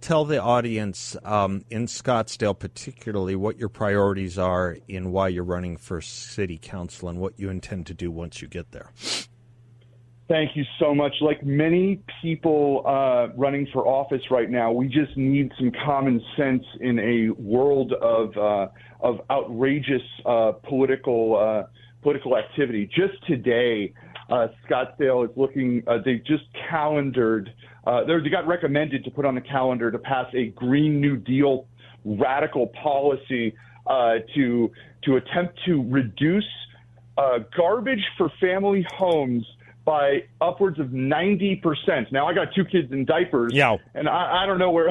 tell the audience in Scottsdale particularly what your priorities are in why you're running for city council and what you intend to do once you get there. Thank you so much. Like many people running for office right now, we just need some common sense in a world of outrageous political activity. Just today, Scottsdale is looking. They just calendared. They got recommended to put on the calendar to pass a Green New Deal radical policy to attempt to reduce garbage for family homes by upwards of 90%. Now I got 2 kids in diapers, and I don't know where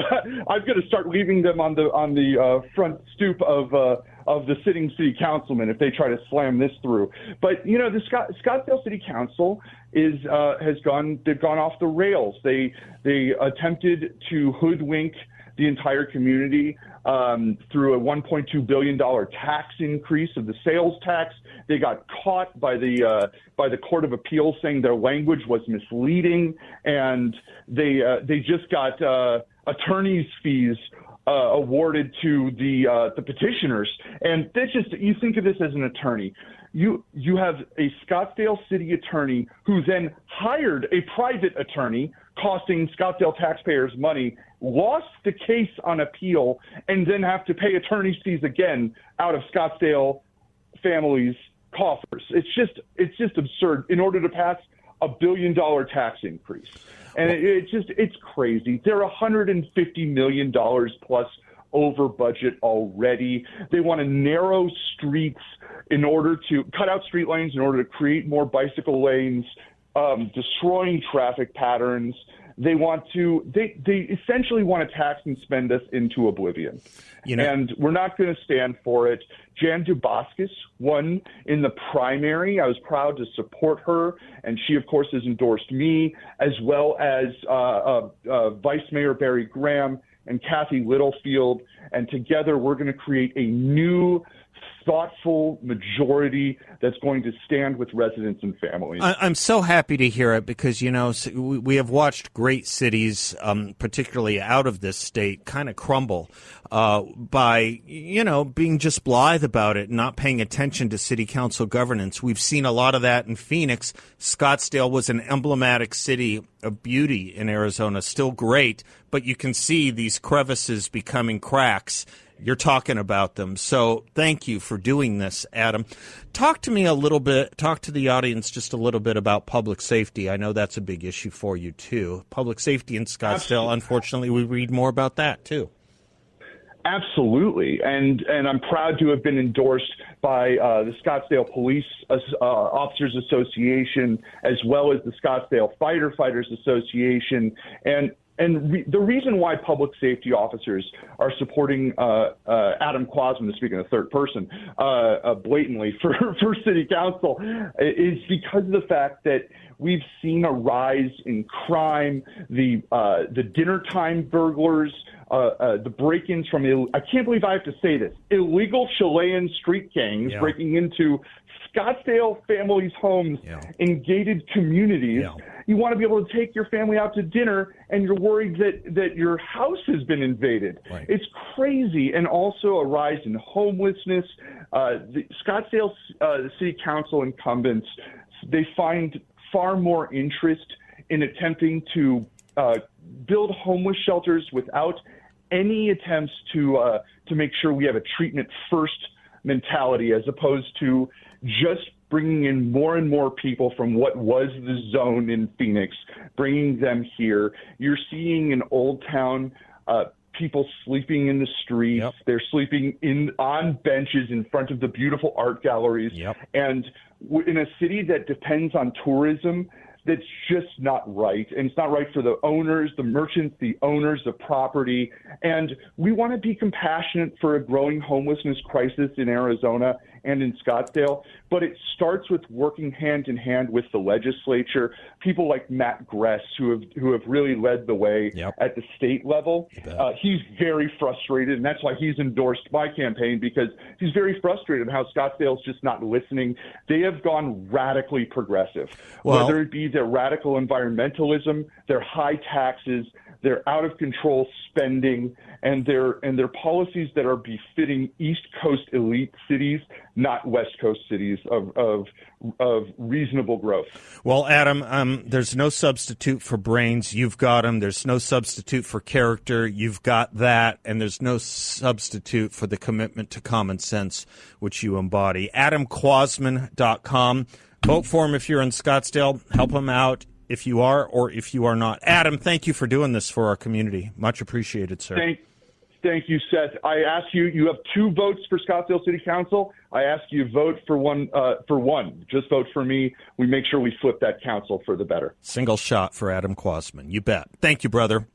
I'm going to start leaving them on the front stoop of the sitting city councilman if they try to slam this through. But you know, the Scottsdale City Council they've gone off the rails. They attempted to hoodwink the entire community through a $1.2 billion tax increase of the sales tax. They got caught by the Court of Appeals saying their language was misleading, and they just got attorney's fees awarded to the petitioners. And that's just, you think of this as an attorney. You have a Scottsdale city attorney who then hired a private attorney, costing Scottsdale taxpayers money, lost the case on appeal, and then have to pay attorney's fees again out of Scottsdale families' coffers. It's just absurd in order to pass a $1 billion tax increase. And it's crazy. They're $150 million plus over budget already. They want to narrow streets in order to cut out street lanes in order to create more bicycle lanes, destroying traffic patterns. They essentially want to tax and spend us into oblivion. And we're not going to stand for it. Jan Duboskus won in the primary. I was proud to support her, and she, of course, has endorsed me, as well as Vice Mayor Barry Graham and Kathy Littlefield. And together we're going to create a new, thoughtful majority that's going to stand with residents and families. I'm so happy to hear it because, you know, we have watched great cities, particularly out of this state, kind of crumble by, you know, being just blithe about it, not paying attention to city council governance. We've seen a lot of that in Phoenix. Scottsdale was an emblematic city of beauty in Arizona, still great, but you can see these crevices becoming cracks. You're talking about them. So thank you for doing this, Adam. Talk to me a little bit, talk to the audience just a little bit about public safety. I know that's a big issue for you, too. Public safety in Scottsdale, Absolutely. Unfortunately, we read more about that, too. Absolutely. And I'm proud to have been endorsed by the Scottsdale Police Officers Association, as well as the Scottsdale Firefighters Association. And the reason why public safety officers are supporting Adam Kwasman, to speak in the third person, blatantly for city council is because of the fact that we've seen a rise in crime, the dinner time burglars, the break-ins from, I can't believe I have to say this, illegal Chilean street gangs breaking into Scottsdale families' homes in gated communities. You want to be able to take your family out to dinner, and you're worried that your house has been invaded. Right. It's crazy. And also a rise in homelessness. The Scottsdale City Council incumbents, they find far more interest in attempting to build homeless shelters without any attempts to make sure we have a treatment first mentality, as opposed to just bringing in more and more people from what was the zone in Phoenix, bringing them here. You're seeing in Old Town people sleeping in the streets. Yep. They're sleeping on benches in front of the beautiful art galleries. Yep. And in a city that depends on tourism, that's just not right. And it's not right for the owners, the merchants, the owners of property. And we want to be compassionate for a growing homelessness crisis in Arizona and in Scottsdale, but it starts with working hand in hand with the legislature, people like Matt Gress, who have really led the way at the state level. He's very frustrated, and that's why he's endorsed my campaign, because he's very frustrated how Scottsdale's just not listening. They have gone radically progressive, whether it be their radical environmentalism, their high taxes, their out of control spending, and their policies that are befitting East Coast elite cities, not West Coast cities of reasonable growth. Well, Adam, there's no substitute for brains. You've got them. There's no substitute for character. You've got that. And there's no substitute for the commitment to common sense, which you embody. AdamKwasman.com. Vote for him if you're in Scottsdale. Help him out if you are or if you are not. Adam, thank you for doing this for our community. Much appreciated, sir. Thank you, Seth. I ask you, you have 2 votes for Scottsdale City Council. I ask you vote for one. Just vote for me. We make sure we flip that council for the better. Single shot for Adam Kwasman. You bet. Thank you, brother.